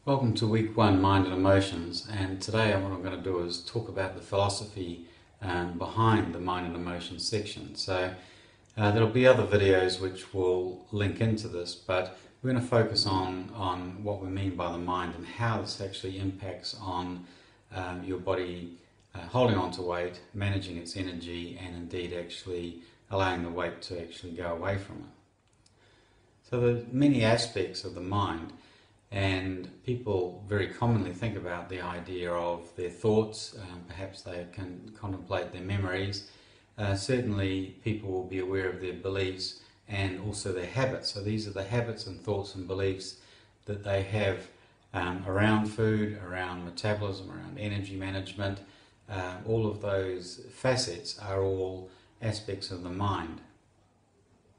Welcome to week 1, Mind and Emotions, and today what I'm going to do is talk about the philosophy behind the Mind and Emotions section. So there'll be other videos which will link into this, but we're going to focus on what we mean by the mind and how this actually impacts on your body holding on to weight, managing its energy, and indeed actually allowing the weight to actually go away from it. So there's many aspects of the mind. And people very commonly think about the idea of their thoughts, perhaps they can contemplate their memories. Certainly people will be aware of their beliefs and also their habits. So these are the habits and thoughts and beliefs that they have around food, around metabolism, around energy management. All of those facets are all aspects of the mind.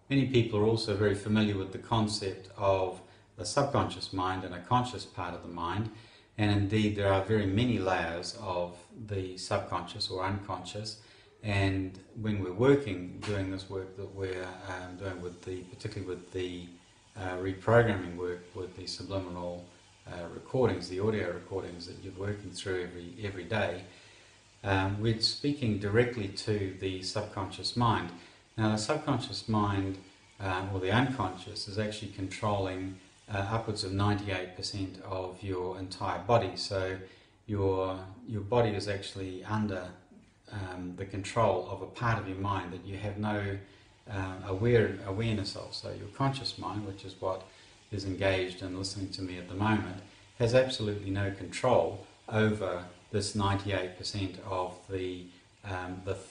Many people are also very familiar with the concept of the subconscious mind and a conscious part of the mind, and indeed there are very many layers of the subconscious or unconscious, and when we're doing this work that we're doing particularly with the reprogramming work with the subliminal recordings, the audio recordings that you're working through every day, we're speaking directly to the subconscious mind. Now the subconscious mind or the unconscious is actually controlling upwards of 98% of your entire body. So your body is actually under the control of a part of your mind that you have no awareness of. So your conscious mind, which is what is engaged in listening to me at the moment, has absolutely no control over this 98% of the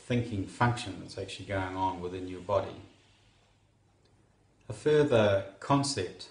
thinking function that's actually going on within your body. A further concept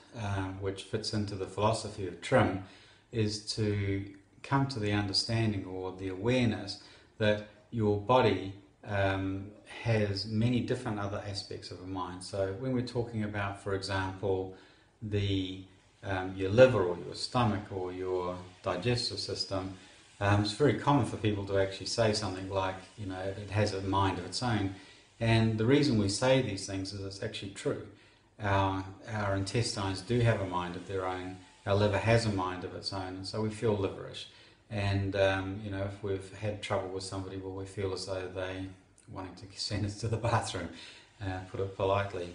which fits into the philosophy of Trim is to come to the understanding or the awareness that your body has many different other aspects of a mind. So when we're talking about, for example, your liver or your stomach or your digestive system, it's very common for people to actually say something like, you know, it has a mind of its own. And the reason we say these things is it's actually true. Our intestines do have a mind of their own. Our liver has a mind of its own, and so we feel liverish. And you know, if we've had trouble with somebody, well, we feel as though they wanting to send us to the bathroom, put it politely.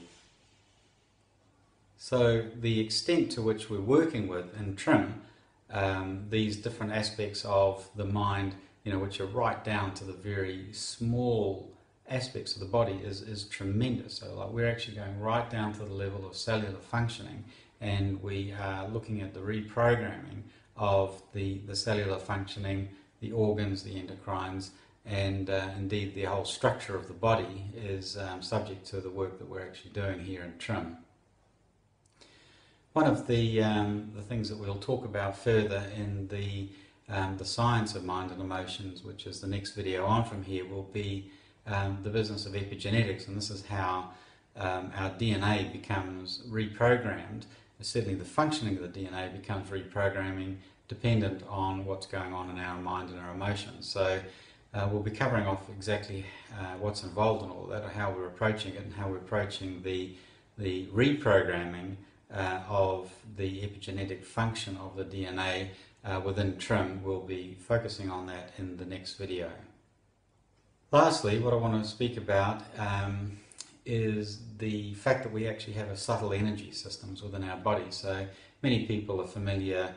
So the extent to which we're working with in Trim these different aspects of the mind, you know, which are right down to the very small aspects of the body is tremendous. So like we're actually going right down to the level of cellular functioning, and we are looking at the reprogramming of the cellular functioning, the organs, the endocrines, and indeed the whole structure of the body is subject to the work that we're actually doing here in Trim. One of the things that we'll talk about further in the science of mind and emotions, which is the next video on from here, will be the business of epigenetics, and this is how our DNA becomes reprogrammed. Certainly the functioning of the DNA becomes reprogramming dependent on what's going on in our mind and our emotions. So we'll be covering off exactly what's involved in all that, or how we're approaching it, and how we're approaching the reprogramming of the epigenetic function of the DNA within Trim. We'll be focusing on that in the next video. Lastly, what I want to speak about is the fact that we actually have a subtle energy systems within our body. So many people are familiar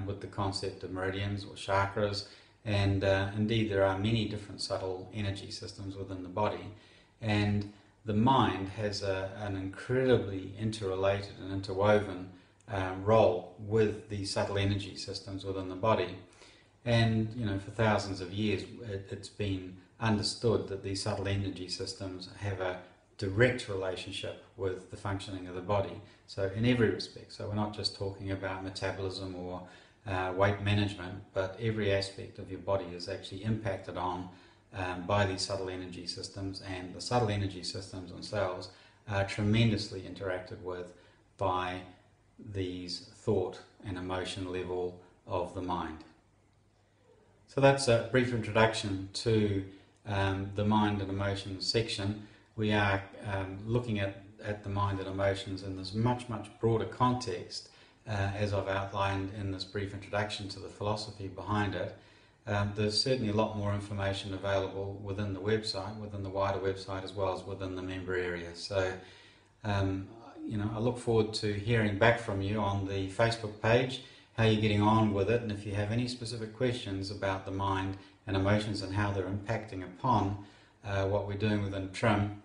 with the concept of meridians or chakras, and indeed there are many different subtle energy systems within the body, and the mind has an incredibly interrelated and interwoven role with the subtle energy systems within the body. And you know, for thousands of years it's been understood that these subtle energy systems have a direct relationship with the functioning of the body, so in every respect. So we're not just talking about metabolism or weight management, but every aspect of your body is actually impacted on by these subtle energy systems, and the subtle energy systems themselves are tremendously interacted with by these thought and emotion level of the mind. So that's a brief introduction to the mind and emotions section. We are looking at the mind and emotions in this much broader context as I've outlined in this brief introduction to the philosophy behind it. There's certainly a lot more information available within the website, within the wider website, as well as within the member area. So, I look forward to hearing back from you on the Facebook page, how you're getting on with it, and if you have any specific questions about the mind and emotions and how they're impacting upon what we're doing within TRIM,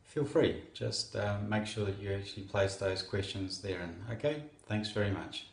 feel free. Just make sure that you actually place those questions therein. Okay, thanks very much.